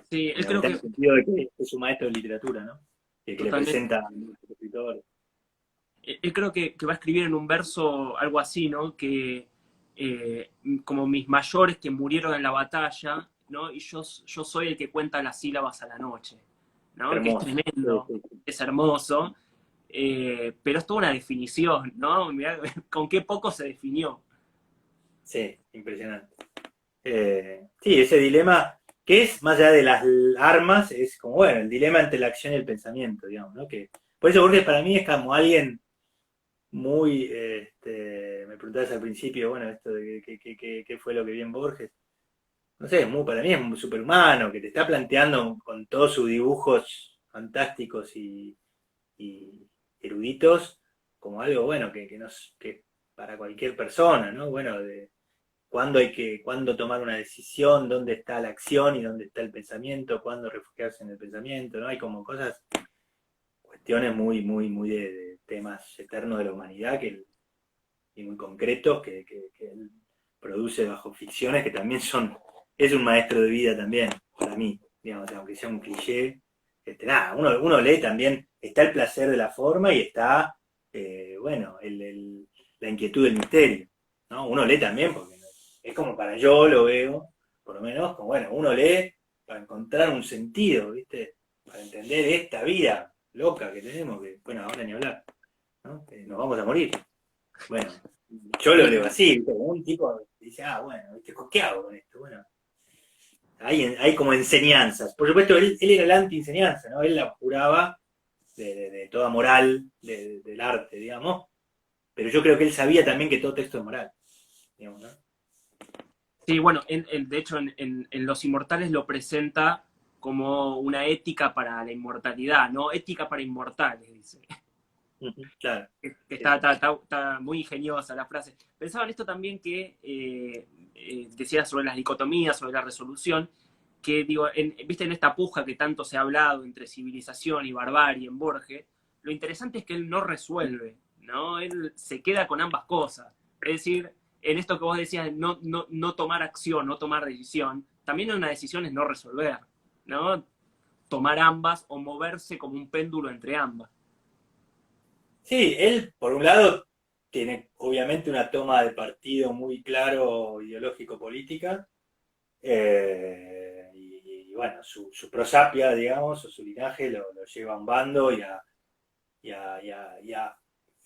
Sí, él creo Fundamental en que el sentido de que es un maestro de literatura, ¿no? Que le totalmente. presenta a los escritores. Él creo que va a escribir en un verso algo así, ¿no? Que como mis mayores que murieron en la batalla, ¿no? Y yo soy el que cuenta las sílabas a la noche, ¿no? Que es Hermoso. Sí, tremendo, sí, sí. es hermoso, pero es toda una definición, ¿no? Mirá, con qué poco se definió. Sí, impresionante. Sí, ese dilema, que es más allá de las armas, es como, bueno, el dilema entre la acción y el pensamiento, digamos, ¿no? Por eso Borges para mí es como alguien muy, me preguntabas al principio, bueno, esto de qué fue lo que vi en Borges. No sé, para mí es un superhumano, que te está planteando con todos sus dibujos fantásticos y eruditos, como algo bueno, que para cualquier persona, ¿no? Bueno, de cuándo tomar una decisión, dónde está la acción y dónde está el pensamiento, cuándo refugiarse en el pensamiento, ¿no? Hay como cuestiones muy de temas eternos de la humanidad y muy concretos que él produce bajo ficciones que también es un maestro de vida también, para mí, digamos, aunque sea un cliché. Nada, uno lee también, está el placer de la forma y está, bueno, la inquietud del misterio, ¿no? Uno lee también porque es como para yo lo veo, por lo menos, como bueno, uno lee para encontrar un sentido, ¿viste? Para entender esta vida loca que tenemos, que, bueno, ahora ni hablar, ¿no? Nos vamos a morir. Bueno, yo lo Sí, leo así, ¿viste? Como un tipo que dice, bueno, ¿viste? ¿Qué hago con esto? Bueno, hay como enseñanzas. Por supuesto, él era el anti-enseñanza, ¿no? Él la juraba de toda moral del arte, digamos, pero yo creo que él sabía también que todo texto es moral, digamos, ¿no? sí, bueno, de hecho en Los Inmortales lo presenta como una ética para la inmortalidad, ¿no? Ética para inmortales, dice. Claro. Que Sí, sí. está muy ingeniosa la frase. Pensaba en esto también que decía sobre las dicotomías, sobre la resolución, que digo, viste en esta puja que tanto se ha hablado entre civilización y barbarie en Borges, lo interesante es que él no resuelve, ¿no? Él se queda con ambas cosas. Es decir, en esto que vos decías, no tomar acción, no tomar decisión, también una decisión es no resolver, ¿no? Tomar ambas o moverse como un péndulo entre ambas. Sí, él, por un lado, tiene obviamente una toma de partido muy claro ideológico-política, y bueno, su prosapia, digamos, o su linaje lo lleva a un bando y a, y a- y a-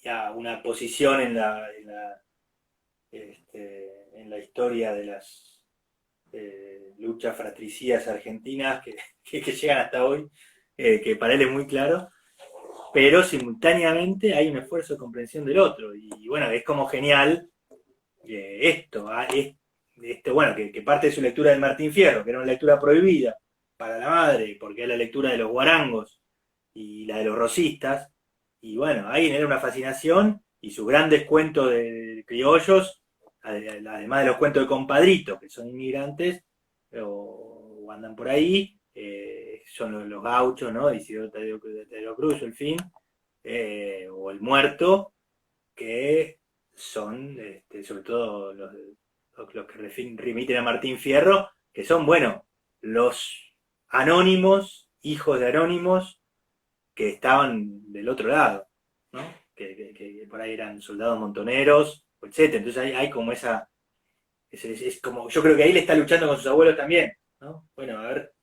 y a una posición en la historia de las luchas fratricidas argentinas que llegan hasta hoy, que para él es muy claro, pero simultáneamente hay un esfuerzo de comprensión del otro. Y bueno, es como genial bueno, que parte de su lectura de Martín Fierro, que era una lectura prohibida para la madre, porque era la lectura de los guarangos y la de los rosistas, y bueno, ahí era una fascinación, y sus grandes cuentos de criollos, además de los cuentos de compadritos, que son inmigrantes, o andan por ahí, son los gauchos, ¿no? Isidoro Tadeo Cruz, el fin, o el muerto, que son, sobre todo los que remiten a Martín Fierro, que son, bueno, los anónimos, hijos de anónimos, que estaban del otro lado, ¿no? Que por ahí eran soldados montoneros, etc. Entonces hay como es como, yo creo que ahí le está luchando con sus abuelos también, ¿no? Bueno, a ver,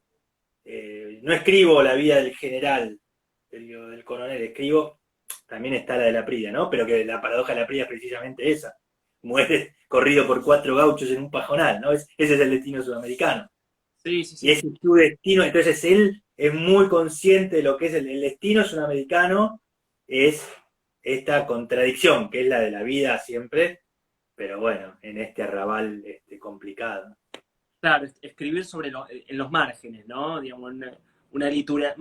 no escribo la vida del general, del coronel, escribo, también está la de la Prida, ¿no? Pero que la paradoja de la Prida es precisamente esa. Muere corrido por 4 gauchos en un pajonal, ¿no? Ese es el destino sudamericano. Sí, sí, Y sí. ese es su destino, entonces él es muy consciente de lo que es el destino sudamericano, es esta contradicción, que es la de la vida siempre, pero bueno, en este arrabal complicado. Claro, escribir sobre en los márgenes, ¿no? Digamos, una literatura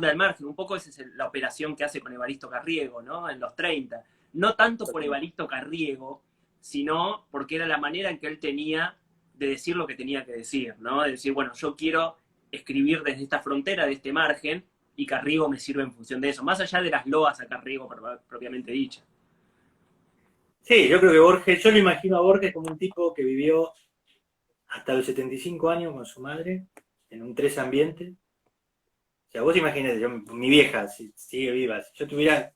del margen. Un poco esa es la operación que hace con Evaristo Carriego, ¿no? En los 30. No tanto por Evaristo Carriego, sino porque era la manera en que él tenía de decir lo que tenía que decir, ¿no? De decir, bueno, yo quiero escribir desde esta frontera, de este margen, y Carriego me sirve en función de eso, más allá de las loas a Carriego propiamente dichas. Sí, yo creo que Borges, yo lo imagino a Borges como un tipo que vivió hasta los 75 años con su madre, en un tres ambiente. O sea, vos imaginate, mi vieja, si sigue viva, si yo tuviera,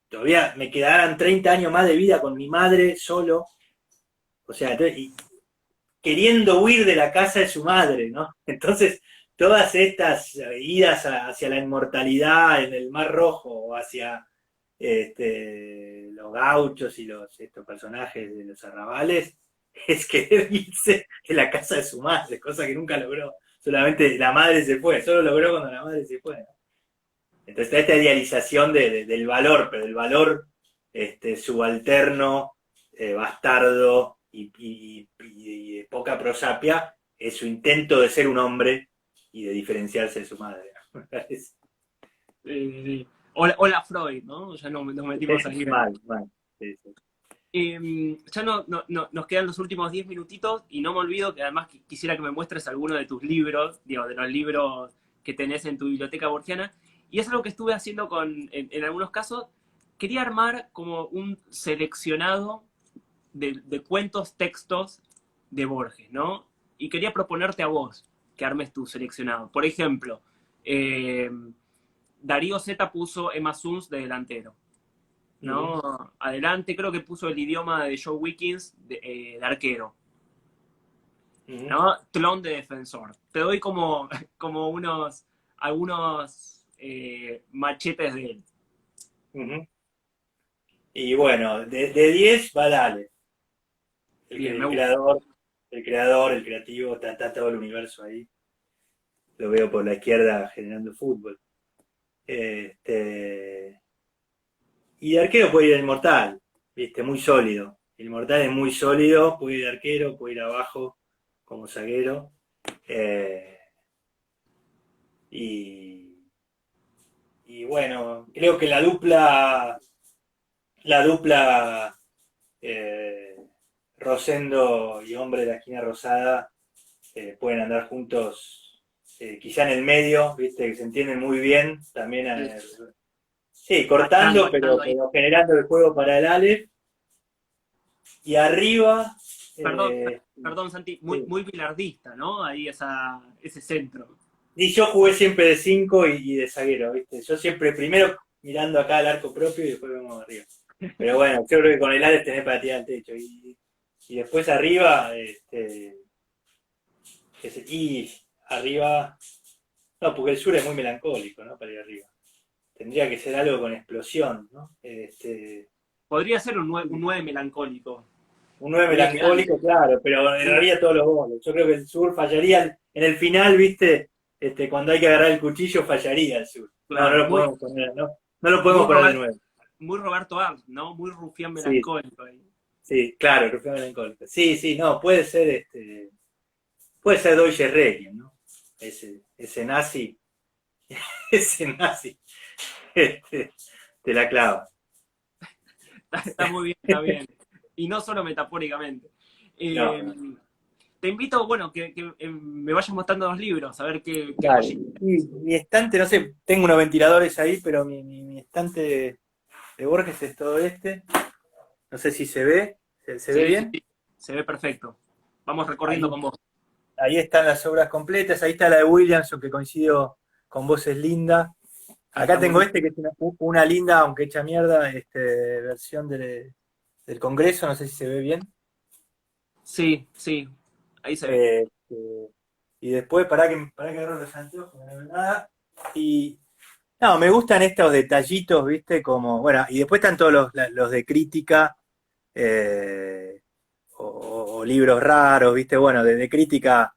todavía me quedaran 30 años más de vida con mi madre solo, o sea, y queriendo huir de la casa de su madre, ¿no? Entonces, todas estas idas hacia la inmortalidad en el Mar Rojo, o hacia los gauchos y estos personajes de los arrabales, es querer irse de la casa de su madre, cosa que nunca logró. Solamente la madre se fue, solo logró cuando la madre se fue, ¿no? Entonces está esta idealización del valor, pero el valor subalterno, bastardo y de poca prosapia es su intento de ser un hombre y de diferenciarse de su madre. Hola Freud, ¿no? Ya nos metimos ahí. Mal, mal. Sí, sí. Ya nos quedan los últimos 10 minutitos y no me olvido que además quisiera que me muestres alguno de tus libros, digo, de los libros que tenés en tu biblioteca borgiana. Y es algo que estuve haciendo en algunos casos. Quería armar como un seleccionado de cuentos, textos de Borges, ¿no? Y quería proponerte a vos que armes tu seleccionado. Por ejemplo, eh, Darío Z puso Emma Suns de delantero. Ujú, ¿No? Adelante, creo que puso el idioma de Joe Wiggins de arquero, ujú, ¿no? Clon de defensor. Te doy como, como algunos machetes de él. ujú. Y bueno, de 10 va Dale, Bien, me el gusta. creador, el creativo, está todo el universo ahí. Lo veo por la izquierda generando fútbol. Este, y de arquero puede ir el Inmortal, ¿viste? Muy sólido. El Inmortal es muy sólido, puede ir de arquero, puede ir abajo como zaguero. Eh, y, y bueno, creo que la dupla eh, Rosendo y Hombre de la Esquina Rosada pueden andar juntos, quizá en el medio, viste, que se entienden muy bien, también sí, cortando, Estando ahí. pero generando el juego para el Ale. Y arriba, Perdón, eh, perdón, Santi, muy, sí. muy bilardista, ¿no? Ahí ese centro. Y yo jugué siempre de 5 y de zaguero, ¿viste? Yo siempre primero mirando acá al arco propio y después vemos arriba. Pero bueno, yo creo que con el Alex tenés para tirar al techo. Y después arriba, y arriba, no, porque el sur es muy melancólico, ¿no? Para ir arriba. Tendría que ser algo con explosión, ¿no? Podría ser un 9 melancólico. Un 9 Estaría quedando. melancólico, claro, pero erraría todos los goles. Yo creo que el sur fallaría en el final, ¿viste? Cuando hay que agarrar el cuchillo, fallaría el sur. No, no Claro, lo podemos poner, no, no lo podemos poner de 9. Muy Roberto Art, ¿no? Muy rufián Sí, melancólico ahí. sí, claro, Rufián melancólico. Sí, sí, no, puede ser Deutsche Requiem, ¿no? Ese nazi, ese nazi, este, te la clava. Está muy bien, está bien. Y no solo metafóricamente. No, Eh, no. te invito, bueno, que me vayas mostrando los libros, a ver qué Dale. joyita. Y mi estante, no sé, tengo unos ventiladores ahí, pero mi estante de Borges es todo este. No sé si se ve. ¿Se ve Sí, sí, bien? sí, se ve perfecto. Vamos recorriendo Ahí, con vos. ahí están las obras completas. Ahí está la de Williamson, que coincido con vos, es linda. Acá Está muy tengo bien. que es una linda, aunque hecha mierda, versión del Congreso. No sé si se ve bien. Sí, sí, ahí se ve. Este, y después, para que agarro los anteojos, no veo nada. Y no, me gustan estos detallitos, ¿viste? Como, bueno, y después están todos los de crítica, eh, o libros raros, ¿viste? Bueno, de crítica,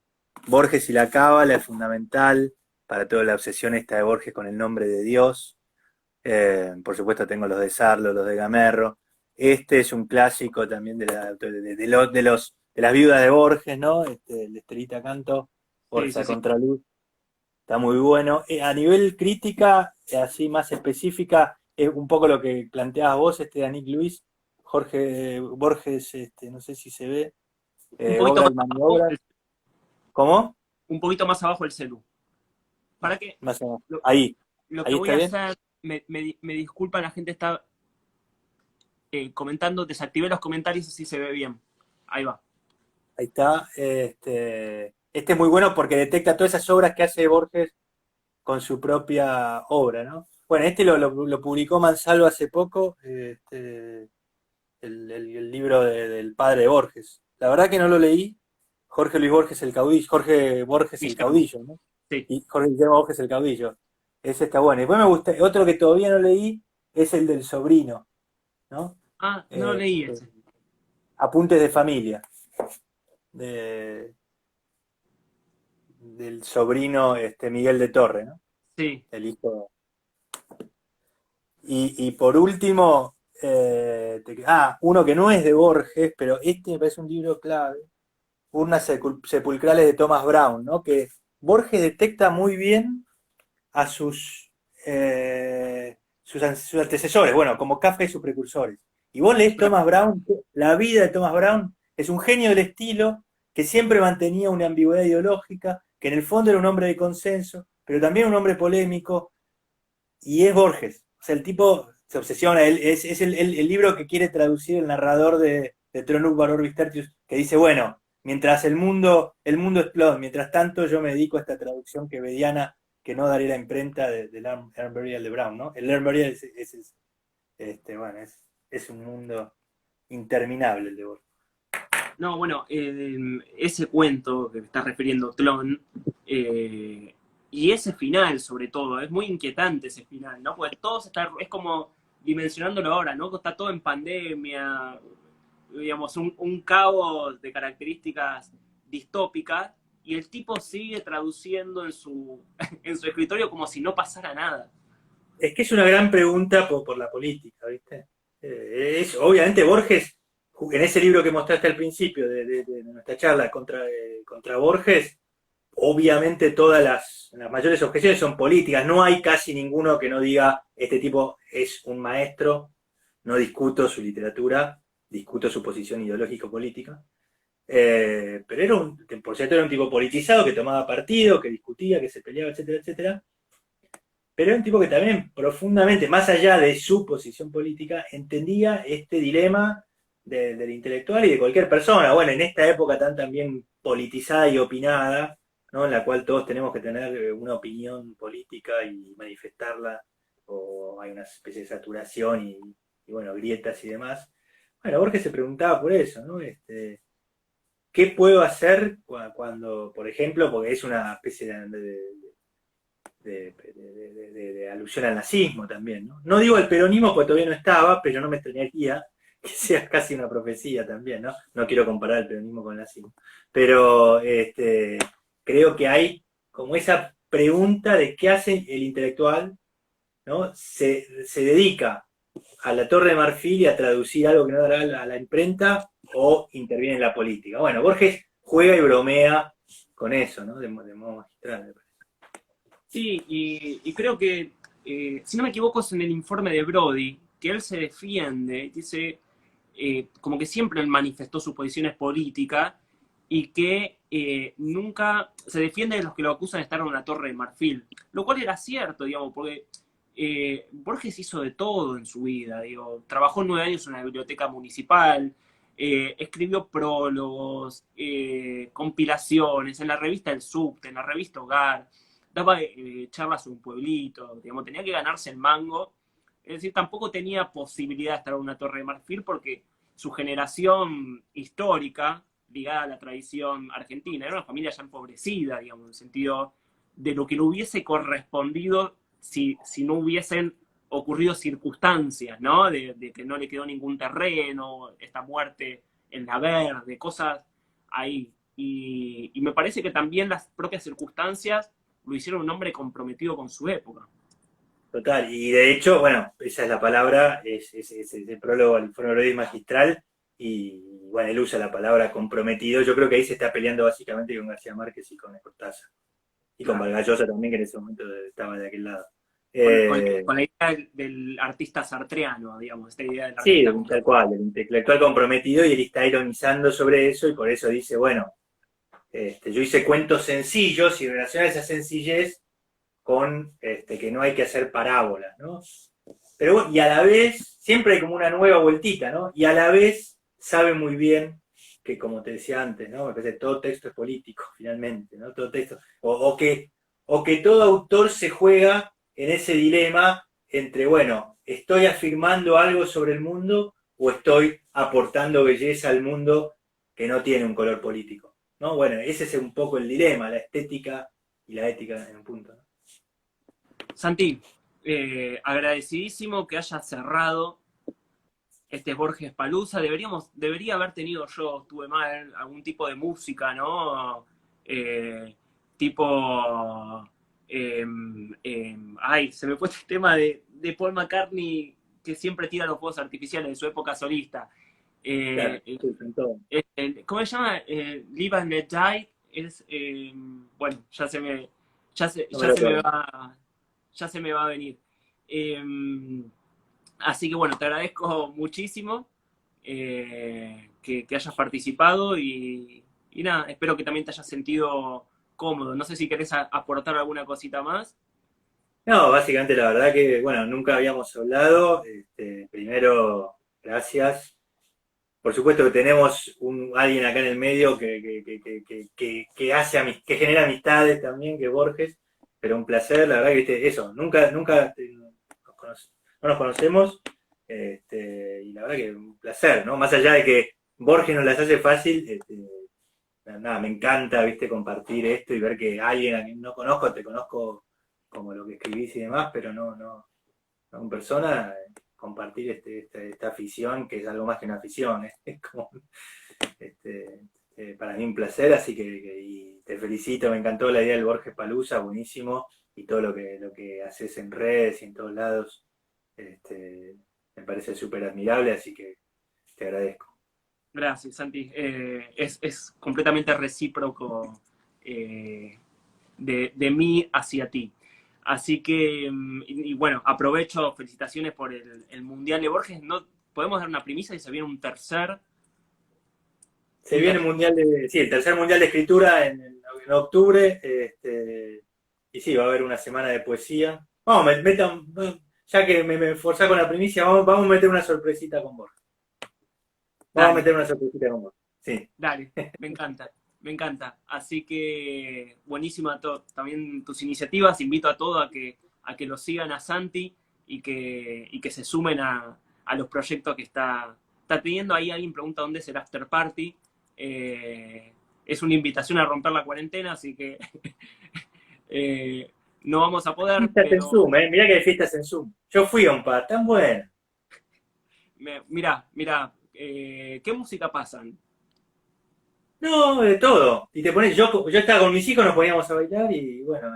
Borges y la Cábala es fundamental para toda la obsesión esta de Borges con el nombre de Dios. Por supuesto tengo los de Sarlo, los de Gamerro. Este es un clásico también de las viudas de Borges, ¿no? El de Estelita Canto, Sí, Borges sí, a sí. Contraluz. Está muy bueno. A nivel crítica, así más específica, es un poco lo que planteabas vos, de Nick Luis, Jorge Borges, no sé si se ve, Un poquito obra más y abajo, maniobra. ¿Cómo? un poquito más abajo el celu. Para que Más o menos. lo, Ahí, lo que ahí voy está a bien. hacer, me disculpa, la gente está comentando, desactivé los comentarios así se ve bien. Ahí va. Ahí está. Este es muy bueno porque detecta todas esas obras que hace Borges con su propia obra, ¿no? Bueno, lo publicó Mansalva hace poco, el libro del padre de Borges. La verdad que no lo leí. Jorge Luis Borges el caudillo, Jorge Borges el Guillermo. caudillo, ¿no? Sí. Y Jorge Guillermo Borges el caudillo. Ese está bueno. Y después me gusta, otro que todavía no leí es el del sobrino, ¿no? Ah, no lo Eh, leí ese. Apuntes de familia, de, del sobrino Miguel de Torre, ¿no? Sí. El hijo. Y por último, uno que no es de Borges, pero este me parece un libro clave, Urnas sepulcrales de Thomas Brown, ¿no? Que Borges detecta muy bien a sus antecesores, bueno, como Kafka y sus precursores. Y vos lees Claro. Thomas Brown, la vida de Thomas Brown es un genio del estilo que siempre mantenía una ambigüedad ideológica, que en el fondo era un hombre de consenso, pero también un hombre polémico, y es Borges. O sea, el tipo se obsesiona, es el libro que quiere traducir el narrador de Tronuk Orbis Tertius, que dice, bueno, mientras el mundo explota, mientras tanto yo me dedico a esta traducción quevediana que no daré la imprenta del Learn Burial de Brown, ¿no? El Learn Burial bueno, es un mundo interminable el de Borges. No, bueno, ese cuento que me está refiriendo Tlon, y ese final sobre todo, es muy inquietante ese final, ¿no? Porque todo es como dimensionándolo ahora, ¿no? Está todo en pandemia, digamos, un caos de características distópicas, y el tipo sigue traduciendo en su escritorio como si no pasara nada. Es que es una gran pregunta por la política, ¿viste? Obviamente Borges, en ese libro que mostraste al principio de nuestra charla contra Borges, obviamente las mayores objeciones son políticas, no hay casi ninguno que no diga, este tipo es un maestro, no discuto su literatura, discuto su posición ideológico-política. Pero por cierto, era un tipo politizado que tomaba partido, que discutía, que se peleaba, etcétera, etcétera. Pero era un tipo que también profundamente, más allá de su posición política, entendía este dilema del intelectual y de cualquier persona. Bueno, en esta época tan también politizada y opinada, ¿no? En la cual todos tenemos que tener una opinión política y manifestarla, o hay una especie de saturación y bueno, grietas y demás. Bueno, Borges se preguntaba por eso, ¿no? ¿Qué puedo hacer cuando, por ejemplo, porque es una especie de alusión al nazismo también, ¿no? No digo el peronismo porque todavía no estaba, pero no me extrañaría que sea casi una profecía también, ¿no? No quiero comparar el peronismo con el nazismo. Pero creo que hay como esa pregunta de qué hace el intelectual, ¿no? Se dedica a la Torre de Marfil y a traducir algo que no dará a la imprenta o interviene en la política. Bueno, Borges juega y bromea con eso, ¿no? De modo magistral. Sí, y creo que, si no me equivoco, es en el informe de Brody, que él se defiende, dice, como que siempre él manifestó sus posiciones políticas y que nunca se defiende de los que lo acusan de estar en una torre de marfil, lo cual era cierto, digamos, porque Borges hizo de todo en su vida, digo, trabajó 9 años en una biblioteca municipal, escribió prólogos, compilaciones en la revista El Subte, en la revista Hogar, daba charlas en un pueblito, digamos, tenía que ganarse el mango, es decir, tampoco tenía posibilidad de estar en una torre de marfil porque su generación histórica, ligada a la tradición argentina, era una familia ya empobrecida, digamos, en el sentido de lo que le hubiese correspondido si no hubiesen ocurrido circunstancias, ¿no? De que no le quedó ningún terreno, esta muerte en la verde, cosas ahí. Y me parece que también las propias circunstancias lo hicieron un hombre comprometido con su época. Total, y de hecho, bueno, esa es la palabra, es el prólogo al informe Brody magistral, y bueno, él usa la palabra comprometido. Yo creo que ahí se está peleando básicamente con García Márquez y con Cortázar, y con Claro. Vargas Llosa también, que en ese momento estaba de aquel lado. Con la idea del artista sartreano, digamos, esta idea del Sí, artista tal comprometido. cual, el intelectual comprometido, y él está ironizando sobre eso, y por eso dice, bueno, yo hice cuentos sencillos y relaciona esa sencillez con que no hay que hacer parábolas, ¿no? Pero bueno, y a la vez, siempre hay como una nueva vueltita, ¿no? Y a la vez sabe muy bien que, como te decía antes, ¿no? Me parece que todo texto es político, finalmente, ¿no? Todo texto. O que todo autor se juega en ese dilema entre, bueno, estoy afirmando algo sobre el mundo o estoy aportando belleza al mundo que no tiene un color político, ¿no? Bueno, ese es un poco el dilema, la estética y la ética en un punto, ¿no? Santi, agradecidísimo que haya cerrado este Borges Palusa. Debería haber tenido yo, estuve mal, algún tipo de música, ¿no? Eh, tipo. Ay, se me fue este tema de Paul McCartney que siempre tira los fuegos artificiales de su época solista. Claro, Eh, sí, con todo. ¿Cómo se llama? Live and Let Die. Es, bueno, No me lo acuerdo. ya se me va a venir. Eh, Así que bueno, te agradezco muchísimo que hayas participado y nada, espero que también te hayas sentido cómodo. No sé si querés aportar alguna cosita más. No, básicamente la verdad que, bueno, nunca habíamos hablado. Primero, gracias. Por supuesto que tenemos alguien acá en el medio que genera amistades también, que es Borges, pero un placer, la verdad que eso, nunca no nos conocemos, y la verdad que un placer, ¿no? Más allá de que Borges nos las hace fácil, nada, me encanta, viste, compartir esto y ver que alguien a quien no conozco, te conozco como lo que escribís y demás, pero no en persona, compartir esta afición, que es algo más que una afición, es como, este, para mí un placer, así y te felicito, me encantó la idea del Borges Palusa, buenísimo, y todo lo que haces en redes y en todos lados, este, me parece súper admirable, así que te agradezco. Gracias, Santi. Es completamente recíproco de mí hacia ti. Así que, y bueno, aprovecho, felicitaciones por el Mundial de Borges. ¿No podemos dar una primicia y se viene un tercer? Se viene el mundial sí, el tercer mundial de escritura en octubre. Y sí, va a haber una semana de poesía. Vamos, ya que me forzás con la primicia, vamos a meter una sorpresita con Borges. Vamos a Dale, meter una sorpresita con Borges. Sí. dale, me encanta, me encanta. Así que buenísima también tus iniciativas. Invito a todos a que lo sigan a Santi y que se sumen a los proyectos que está teniendo. Ahí alguien pregunta dónde es el after party. Es una invitación a romper la cuarentena, así que eh, no vamos a poder, Fiestas en pero Zoom, mirá que hay fiestas en Zoom. Yo fui a un par, tan bueno. mira, ¿qué música pasan? No, de todo. Y te pones, yo estaba con mis hijos, nos poníamos a bailar y bueno,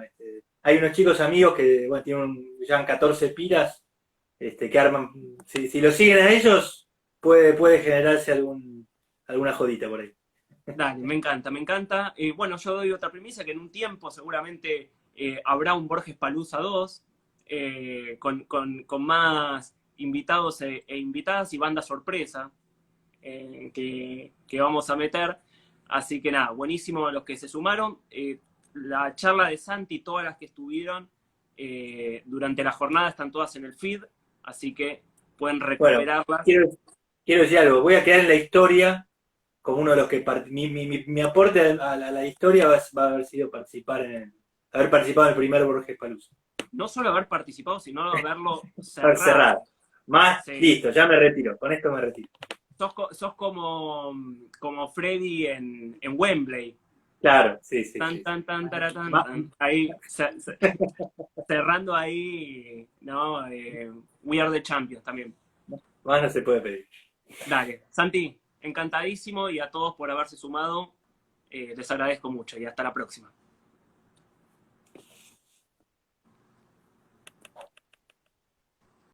hay unos chicos amigos que bueno, llevan 14 pilas, que arman, si lo siguen a ellos, puede generarse alguna jodita por ahí. Dale, me encanta, me encanta. Bueno, yo doy otra premisa que en un tiempo seguramente habrá un Borges Palusa 2 con más invitados e invitadas y banda sorpresa que vamos a meter. Así que nada, buenísimo a los que se sumaron. La charla de Santi, todas las que estuvieron durante la jornada están todas en el feed, así que pueden Bueno, recuperarlas. quiero decir algo, voy a quedar en la historia como uno de los que mi aporte a la historia va a haber sido haber participado en el primer Borges Palusa. No solo haber participado, sino haberlo Haber cerrado. cerrado. Más, Sí. listo, ya me retiro, con esto me retiro. Sos como Freddy en Wembley. Claro, sí, sí, Tan, sí. tan, tan, taratán, Más, tan. Ahí, cerrando ahí, ¿no? We Are the Champions también. más no se puede pedir. Dale, Santi, encantadísimo y a todos por haberse sumado. Les agradezco mucho y hasta la próxima.